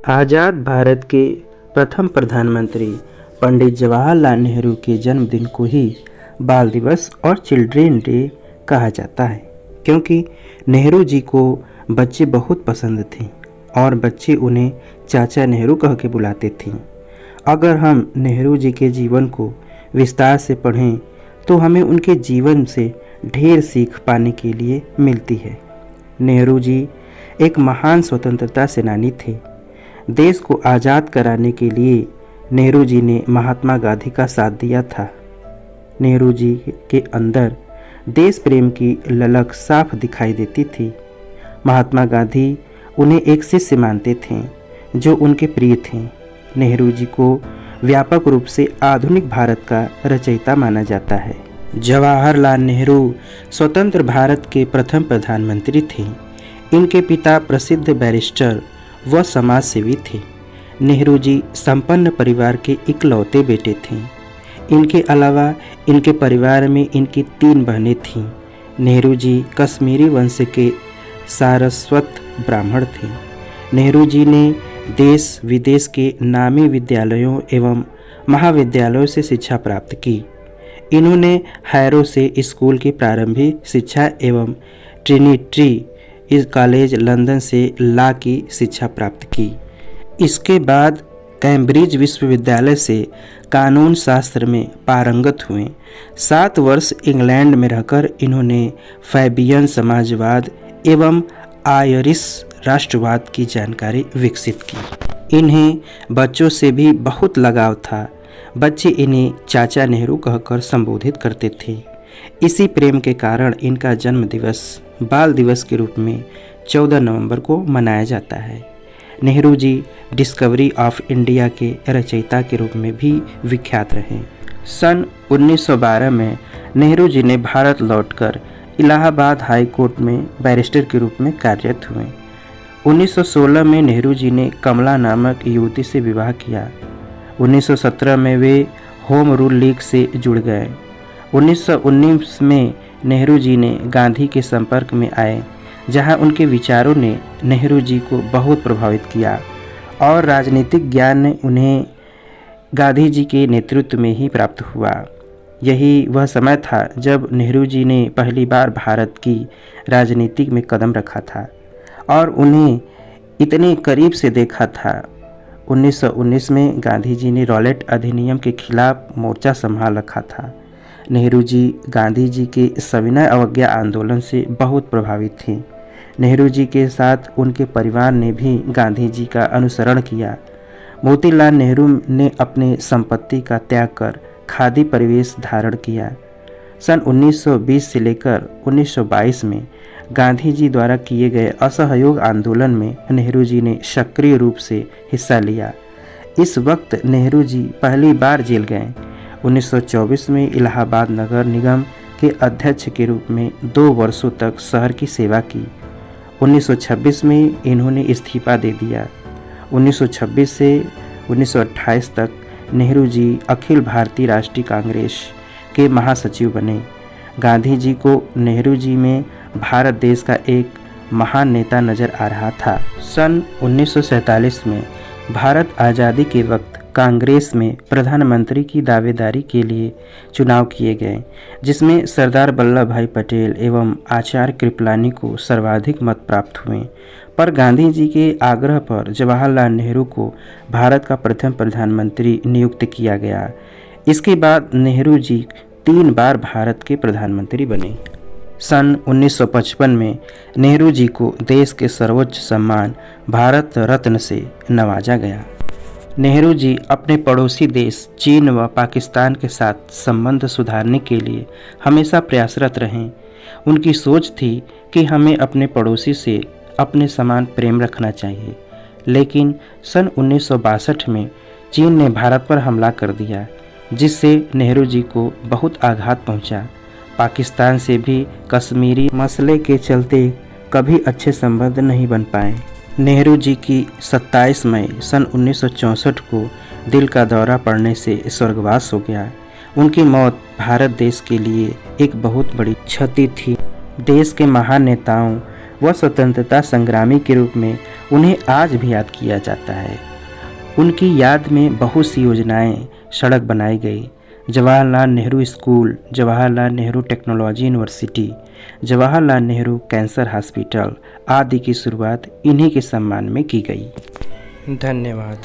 आज़ाद भारत के प्रथम प्रधानमंत्री पंडित जवाहरलाल नेहरू के जन्मदिन को ही बाल दिवस और चिल्ड्रेन डे कहा जाता है, क्योंकि नेहरू जी को बच्चे बहुत पसंद थे और बच्चे उन्हें चाचा नेहरू कह के बुलाते थे। अगर हम नेहरू जी के जीवन को विस्तार से पढ़ें तो हमें उनके जीवन से ढेर सीख पाने के लिए मिलती है। नेहरू जी एक महान स्वतंत्रता सेनानी थे। देश को आज़ाद कराने के लिए नेहरू जी ने महात्मा गांधी का साथ दिया था। नेहरू जी के अंदर देश प्रेम की ललक साफ दिखाई देती थी। महात्मा गांधी उन्हें एक शिष्य मानते थे जो उनके प्रिय थे। नेहरू जी को व्यापक रूप से आधुनिक भारत का रचयिता माना जाता है। जवाहरलाल नेहरू स्वतंत्र भारत के प्रथम प्रधानमंत्री थे। इनके पिता प्रसिद्ध बैरिस्टर व समाज सेवी थे। नेहरू जी संपन्न परिवार के इकलौते बेटे थे। इनके अलावा इनके परिवार में इनकी 3 बहनें थीं। नेहरू जी कश्मीरी वंश के सारस्वत ब्राह्मण थे। नेहरू जी ने देश विदेश के नामी विद्यालयों एवं महाविद्यालयों से शिक्षा प्राप्त की। इन्होंने हैरो से स्कूल की प्रारंभिक शिक्षा एवं ट्रिनिटी कॉलेज लंदन से लॉ की शिक्षा प्राप्त की। इसके बाद कैम्ब्रिज विश्वविद्यालय से कानून शास्त्र में पारंगत हुए। 7 वर्ष इंग्लैंड में रहकर इन्होंने फैबियन समाजवाद एवं आयरिश राष्ट्रवाद की जानकारी विकसित की। इन्हें बच्चों से भी बहुत लगाव था। बच्चे इन्हें चाचा नेहरू कहकर संबोधित करते थे। इसी प्रेम के कारण इनका जन्म दिवस बाल दिवस के रूप में 14 नवंबर को मनाया जाता है। Nehru ji discovery of India के रचयिता के रूप में भी विख्यात रहे। सन 1912 में नेहरू जी ने भारत लौटकर इलाहाबाद हाई कोर्ट में बैरिस्टर के रूप में कार्यरत हुए। 1916 में नेहरू जी ने कमला नामक युवती से विवाह किया। 1917 में वे होम रूल लीग से जुड़ गए। 1919 में नेहरू जी ने गांधी के संपर्क में आए, जहां उनके विचारों ने नेहरू जी को बहुत प्रभावित किया और राजनीतिक ज्ञान उन्हें गांधी जी के नेतृत्व में ही प्राप्त हुआ। यही वह समय था जब नेहरू जी ने पहली बार भारत की राजनीति में कदम रखा था और उन्हें इतने करीब से देखा था। 1919 में गांधी जी ने रॉलेट अधिनियम के खिलाफ मोर्चा संभाल रखा था। नेहरू जी गांधी जी के सविनय अवज्ञा आंदोलन से बहुत प्रभावित थे। नेहरू जी के साथ उनके परिवार ने भी गांधी जी का अनुसरण किया। मोतीलाल नेहरू ने अपने संपत्ति का त्याग कर खादी परिवेश धारण किया। सन 1920 से लेकर 1922 में गांधी जी द्वारा किए गए असहयोग आंदोलन में नेहरू जी ने सक्रिय रूप से हिस्सा लिया। इस वक्त नेहरू जी पहली बार जेल गए। 1924 में इलाहाबाद नगर निगम के अध्यक्ष के रूप में 2 वर्षों तक शहर की सेवा की। 1926 में इन्होंने इस्तीफा दे दिया। 1926 से 1928 तक नेहरू जी अखिल भारतीय राष्ट्रीय कांग्रेस के महासचिव बने। गांधी जी को नेहरू जी में भारत देश का एक महान नेता नजर आ रहा था। सन 1947 में भारत आज़ादी के वक्त कांग्रेस में प्रधानमंत्री की दावेदारी के लिए चुनाव किए गए, जिसमें सरदार वल्लभ भाई पटेल एवं आचार्य कृपलानी को सर्वाधिक मत प्राप्त हुए। पर गांधी जी के आग्रह पर जवाहरलाल नेहरू को भारत का प्रथम प्रधानमंत्री नियुक्त किया गया। इसके बाद नेहरू जी 3 बार भारत के प्रधानमंत्री बने। सन 1955 में नेहरू जी को देश के सर्वोच्च सम्मान भारत रत्न से नवाजा गया। नेहरू जी अपने पड़ोसी देश चीन व पाकिस्तान के साथ संबंध सुधारने के लिए हमेशा प्रयासरत रहे। उनकी सोच थी कि हमें अपने पड़ोसी से अपने समान प्रेम रखना चाहिए। लेकिन सन 1962 में चीन ने भारत पर हमला कर दिया, जिससे नेहरू जी को बहुत आघात पहुंचा। पाकिस्तान से भी कश्मीरी मसले के चलते कभी अच्छे संबंध नहीं बन पाए। नेहरू जी की 27 मई सन 1964 को दिल का दौरा पड़ने से स्वर्गवास हो गया। उनकी मौत भारत देश के लिए एक बहुत बड़ी क्षति थी। देश के महान नेताओं व स्वतंत्रता संग्रामी के रूप में उन्हें आज भी याद किया जाता है। उनकी याद में बहुत सी योजनाएं, सड़क बनाई गई। Jawaharlal Nehru school, Jawaharlal Nehru technology university, Jawaharlal Nehru cancer hospital आदि की शुरुआत इन्हीं के सम्मान में की गई। धन्यवाद।